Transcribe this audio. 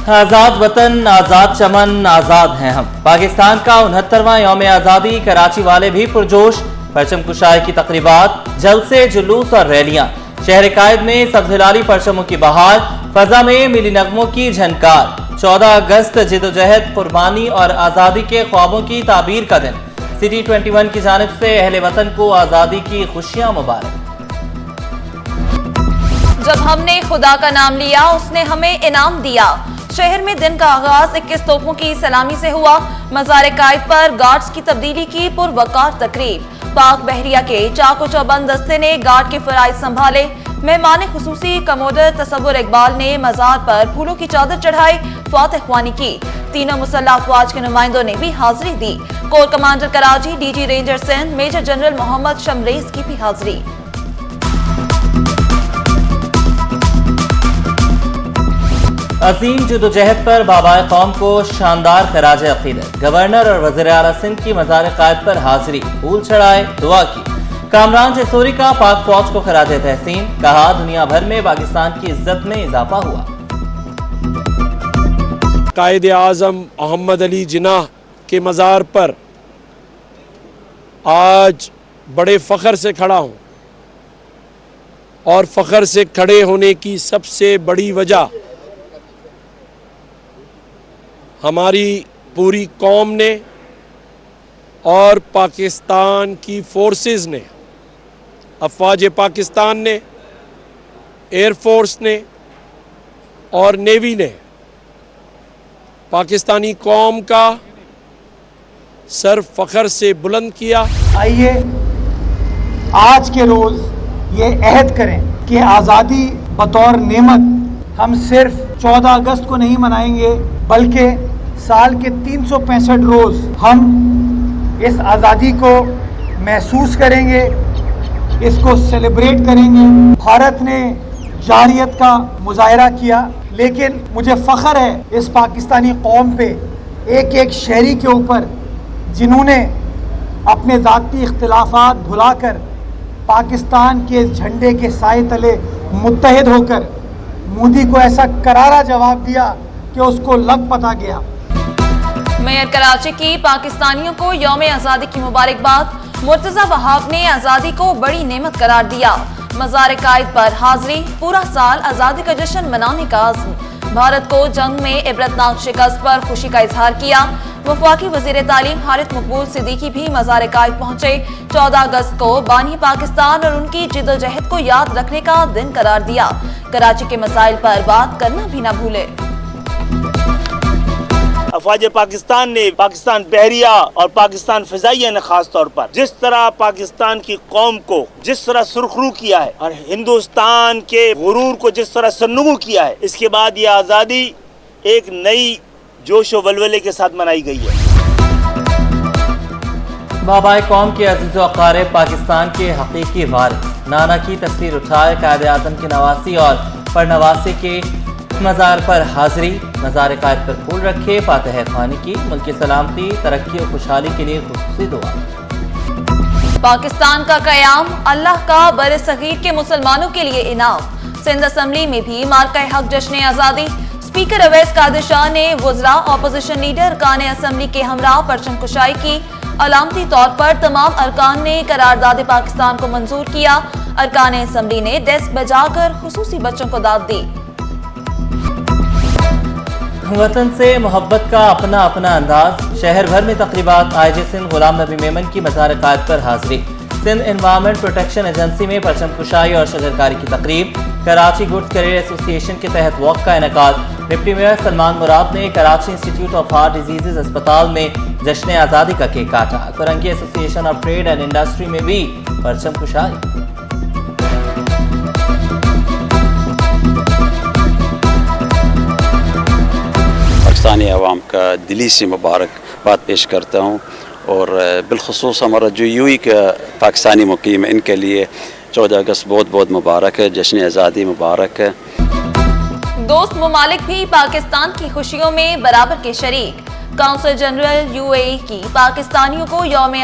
آزاد وطن، آزاد چمن، آزاد ہیں ہم۔ پاکستان کا 69واں یوم آزادی، کراچی والے بھی پرجوش، پرچم کشائی کی تقریبات، جلسے، جلوس اور ریلیاں، شہر قائد میں سبز ہلالی پرچموں کی بہار، فضا میں ملی نغموں کی جھنکار۔ 14 اگست جدوجہد، قربانی اور آزادی کے خوابوں کی تعبیر کا دن۔ سٹی 21 کی جانب سے اہل وطن کو آزادی کی خوشیاں مبارک۔ جب ہم نے خدا کا نام لیا، اس نے ہمیں انعام دیا۔ شہر میں دن کا آغاز 21 توپوں کی سلامی سے ہوا۔ مزار قائد پر گارڈز کی تبدیلی کی پروقار تقریب۔ پاک بحریہ کے چاق و چوبند دستے نے گارڈ کے فرائض سنبھالے۔ مہمان خصوصی کموڈر تصور اقبال نے مزار پر پھولوں کی چادر چڑھائی، فاتح خوانی کی۔ تینوں مسلح افواج کے نمائندوں نے بھی حاضری دی۔ Corps commander Karachi, D G ranger Sindh major general Muhammad Shamrez کی بھی حاضری۔ عظیم جدوجہد پر بابائے قوم کو شاندار خراج عقیدت۔ گورنر اور وزیر اعلیٰ سندھ کی مزار قائد پر حاضری، پھول چڑھائے، دعا کی۔ کامران جسوری کا پاک فوج کو خراج تحسین، کہا دنیا بھر میں پاکستان کی عزت میں اضافہ ہوا۔ قائد اعظم محمد علی جناح کے مزار پر آج بڑے فخر سے کھڑا ہوں، اور فخر سے کھڑے ہونے کی سب سے بڑی وجہ ہماری پوری قوم نے اور پاکستان کی فورسز نے، افواج پاکستان نے، ایئر فورس نے اور نیوی نے پاکستانی قوم کا سر فخر سے بلند کیا۔ آئیے آج کے روز یہ عہد کریں کہ آزادی بطور نعمت ہم صرف 14 اگست کو نہیں منائیں گے، بلکہ سال کے 365 روز ہم اس آزادی کو محسوس کریں گے، اس کو سیلیبریٹ کریں گے۔ بھارت نے جارحیت کا مظاہرہ کیا، لیکن مجھے فخر ہے اس پاکستانی قوم پہ، ایک ایک شہری کے اوپر، جنہوں نے اپنے ذاتی اختلافات بھلا کر پاکستان کے جھنڈے کے سائے تلے متحد ہو کر مودی کو ایسا کرارا جواب دیا کہ اس کو لگ پتا گیا۔ میئر کراچی کی پاکستانیوں کو یوم آزادی کی مبارکباد۔ مرتضی وہاب نے آزادی کو بڑی نعمت قرار دیا۔ مزار قائد پر حاضری، پورا سال آزادی کا جشن منانے کا عزم۔ بھارت کو جنگ میں عبرتناک شکست پر خوشی کا اظہار کیا۔ وفاقی وزیر تعلیم حارث مقبول صدیقی بھی مزار قائد پہنچے۔ 14 اگست کو بانی پاکستان اور ان کی جدوجہد کو یاد رکھنے کا دن قرار دیا۔ کراچی کے مسائل پر بات کرنا بھی نہ بھولے۔ افواج پاکستان نے، پاکستان بحریہ اور پاکستان فضائیہ نے خاص طور پر جس طرح پاکستان کی قوم کو جس طرح سرخرو کیا ہے اور ہندوستان کے غرور کو جس طرح سرنگو کیا ہے، اس کے بعد یہ آزادی ایک نئی جوش و ولولے کے ساتھ منائی گئی ہے۔ بابائے قوم کے عزیز و اقارب، پاکستان کے حقیقی وارث، نانا کی تصویر اٹھائے، قائد اعظم کی نواسی اور پرنواسی کے مزار پر حاضری، مزار قائد پر پھول رکھے، فاتح خوانی کی، ملک کی سلامتی، ترقی اور خوشحالی کے لیے خصوصی دعا۔ پاکستان کا قیام، اللہ کا بر صغیر کے مسلمانوں کے لیے انعام۔ سندھ اسمبلی میں بھی مارکہ حق جشن آزادی۔ اسپیکر اویس قادر شاہ نے وزراء، اپوزیشن لیڈر، ارکان اسمبلی کے ہمراہ پرچم کشائی کی۔ علامتی طور پر تمام ارکان نے قرارداد پاکستان کو منظور کیا۔ ارکان اسمبلی نے ڈیسک بجا کر خصوصی بچوں کو داد دی۔ وطن سے محبت کا اپنا اپنا انداز، شہر بھر میں تقریبات۔ آئی جی سندھ غلام نبی میمن کی مزار قائد پر حاضری۔ سندھ انوائرمنٹ پروٹیکشن ایجنسی میں پرچم کشائی اور شجرکاری کی تقریب۔ کراچی گڈز کیریئر ایسوسی ایشن کے تحت واک کا انعقاد۔ ڈپٹی میئر سلمان مراد نے Karachi institute of heart diseases اسپتال میں جشن آزادی کا کیک کاٹا۔ کرنگی ایسوسی ایشن آف ٹریڈ اینڈ انڈسٹری میں بھی پرچم کشائی۔ پاکستانی عوام کا دلی سے مبارکباد پیش کرتا ہوں، اور بالخصوص ہمارا جو یو ای کا پاکستانی مقیم ہے، ان کے لیے 14 اگست بہت بہت مبارک ہے، جشن آزادی مبارک ہے۔ دوست ممالک بھی پاکستان کی خوشیوں میں برابر کے شریک۔ کونسل جنرل UAE کی پاکستانیوں کو یوم